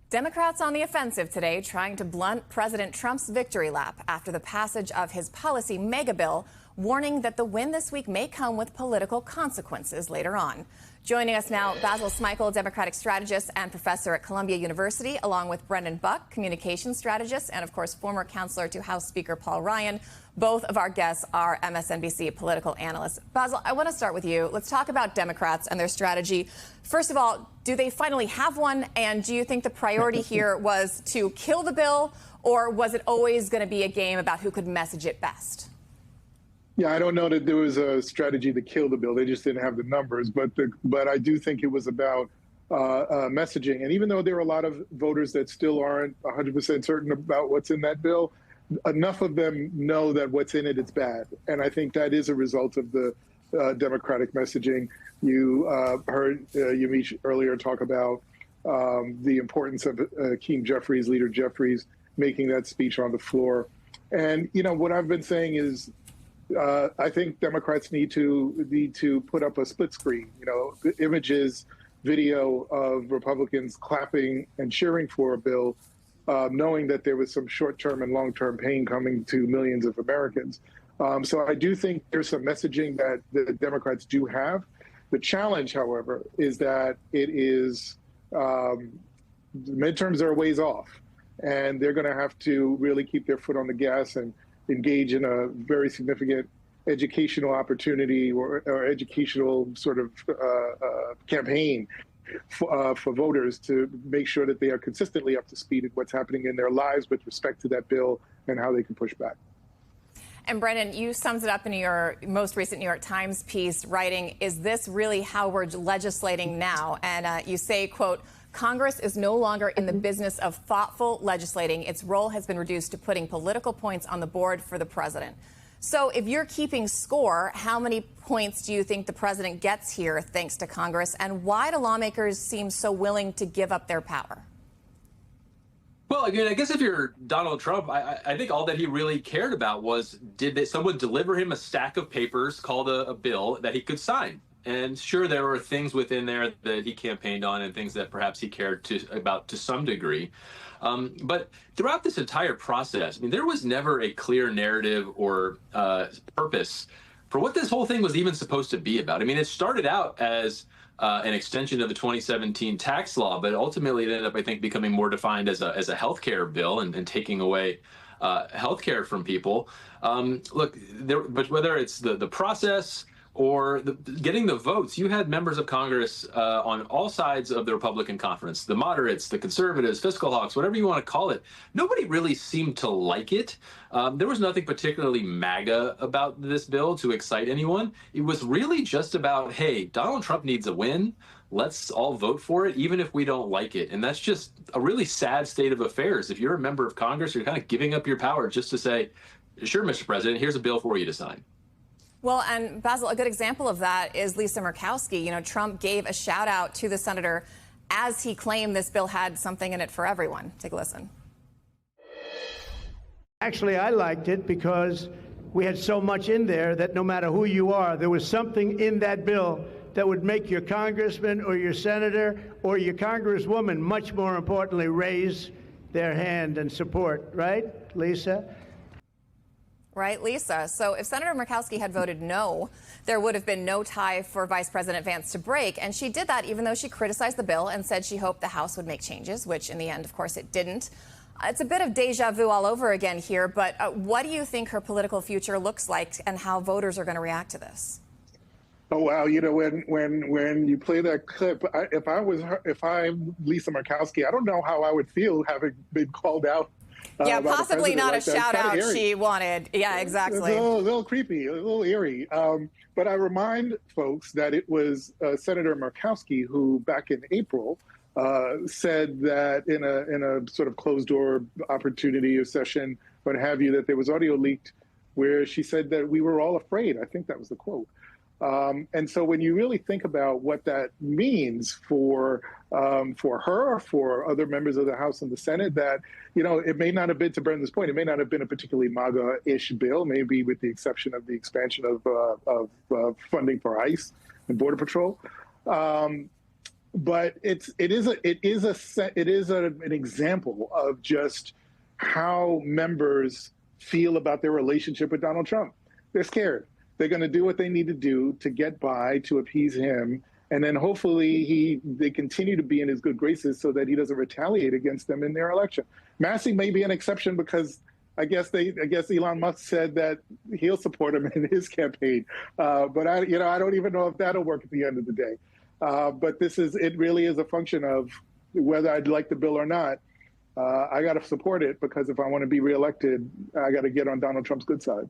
Democrats on the offensive today, trying to blunt President Trump's victory lap after the passage of his policy mega bill, warning that the win this week may come with political consequences later on. Joining us now, Basil Smikle, Democratic strategist and professor at Columbia University, along with Brendan Buck, communications strategist, and of course, former counselor to House Speaker Paul Ryan. Both of our guests are MSNBC political analysts. Basil, I want to start with you. Let's talk about Democrats and their strategy. First of all, do they finally have one? And do you think the priority here was to kill the bill, or was it always going to be a game about who could message it best? Yeah, I don't know that there was a strategy to kill the bill. They just didn't have the numbers. But I do think it was about messaging. And even though there are a lot of voters that still aren't 100% certain about what's in that bill, enough of them know that what's in it is bad. And I think that is a result of the Democratic messaging. You heard Yamiche earlier talk about the importance of Hakeem Jeffries, Leader Jeffries, making that speech on the floor. And, you know, what I've been saying is, I think Democrats need to put up a split screen, you know, images, video of Republicans clapping and cheering for a bill, knowing that there was some short-term and long-term pain coming to millions of Americans. So I do think there's some messaging that the Democrats do have. The challenge, however, is that it is the midterms are a ways off, and they're going to have to really keep their foot on the gas and engage in a very significant educational opportunity or educational sort of campaign for voters to make sure that they are consistently up to speed with what's happening in their lives with respect to that bill and how they can push back. And Brendan, you summed it up in your most recent New York Times piece, writing, "Is this really how we're legislating now?" And you say, quote, "Congress is no longer in the business of thoughtful legislating. Its role has been reduced to putting political points on the board for the president." So if you're keeping score, how many points do you think the president gets here thanks to Congress? And why do lawmakers seem so willing to give up their power? Well, I mean, I guess if you're Donald Trump, I think all that he really cared about was, did someone deliver him a stack of papers called a bill that he could sign? And sure, there were things within there that he campaigned on and things that perhaps he cared about to some degree. But throughout this entire process, I mean, there was never a clear narrative or purpose for what this whole thing was even supposed to be about. I mean, it started out as an extension of the 2017 tax law, but ultimately it ended up, I think, becoming more defined as a health care bill and taking away health care from people. Look, but whether it's the process or getting the votes, you had members of Congress on all sides of the Republican conference, the moderates, the conservatives, fiscal hawks, whatever you want to call it. Nobody really seemed to like it. There was nothing particularly MAGA about this bill to excite anyone. It was really just about, hey, Donald Trump needs a win. Let's all vote for it, even if we don't like it. And that's just a really sad state of affairs. If you're a member of Congress, you're kind of giving up your power just to say, sure, Mr. President, here's a bill for you to sign. Well, and Basil, a good example of that is Lisa Murkowski. You know, Trump gave a shout out to the senator as he claimed this bill had something in it for everyone. Take a listen. Actually, I liked it because we had so much in there that no matter who you are, there was something in that bill that would make your congressman or your senator or your congresswoman, much more importantly, raise their hand and support. Right, Lisa? Right, Lisa. So if Senator Murkowski had voted no, there would have been no tie for Vice President Vance to break. And she did that even though she criticized the bill and said she hoped the House would make changes, which in the end, of course, it didn't. It's a bit of deja vu all over again here. But what do you think her political future looks like and how voters are going to react to this? Oh, wow. You know, when you play that clip, if I'm Lisa Murkowski, I don't know how I would feel having been called out. Yeah, possibly not a shout out she wanted. Yeah, exactly. It's a little creepy, a little eerie. But I remind folks that it was Senator Murkowski who, back in April, said that in a sort of closed door opportunity or session, what have you, that there was audio leaked where she said that we were all afraid. I think that was the quote. And so when you really think about what that means for her, for other members of the House and the Senate, that, you know, it may not have been, to Brendan's point, it may not have been a particularly MAGA-ish bill, maybe with the exception of the expansion of funding for ICE and Border Patrol. but it is an example of just how members feel about their relationship with Donald Trump. They're scared. They're going to do what they need to do to get by, to appease him, and then hopefully they continue to be in his good graces so that he doesn't retaliate against them in their election. Massey may be an exception because I guess Elon Musk said that he'll support him in his campaign, but I don't even know if that'll work at the end of the day. But it really is a function of whether I'd like the bill or not. I got to support it because if I want to be reelected, I got to get on Donald Trump's good side.